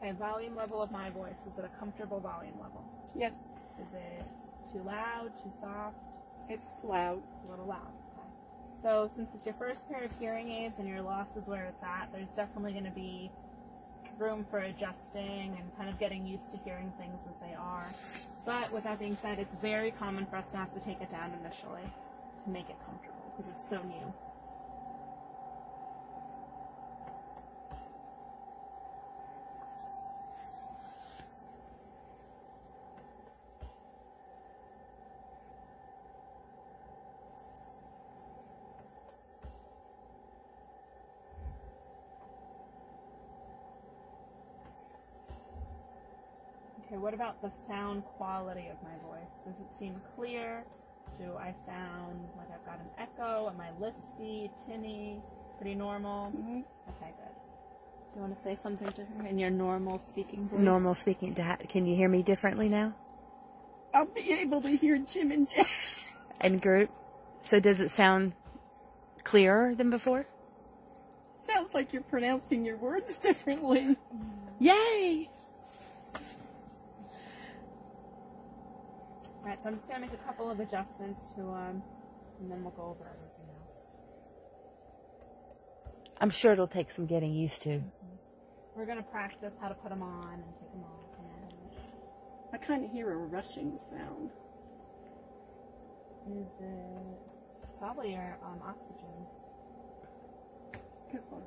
Okay, volume level of my voice. Is it a comfortable volume level? Yes. Is it too loud, too soft? It's loud. It's a little loud. Okay. So since it's your first pair of hearing aids and your loss is where it's at, there's definitely going to be room for adjusting and kind of getting used to hearing things as they are. But with that being said, it's very common for us to have to take it down initially to make it comfortable because it's so new. Okay, what about the sound quality of my voice? Does it seem clear? Do I sound like I've got an echo? Am I lispy, tinny, pretty normal? Mm-hmm. Okay, good. Do you want to say something to her in your normal speaking voice? Normal speaking. Can you hear me differently now? I'll be able to hear Jim and Jack. And group. So does it sound clearer than before? Sounds like you're pronouncing your words differently. Yay! Alright, so I'm just going to make a couple of adjustments to and then we'll go over everything else. I'm sure it'll take some getting used to. We're going to practice how to put them on and take them off. I kind of hear a rushing sound. Is it probably your oxygen? Good one.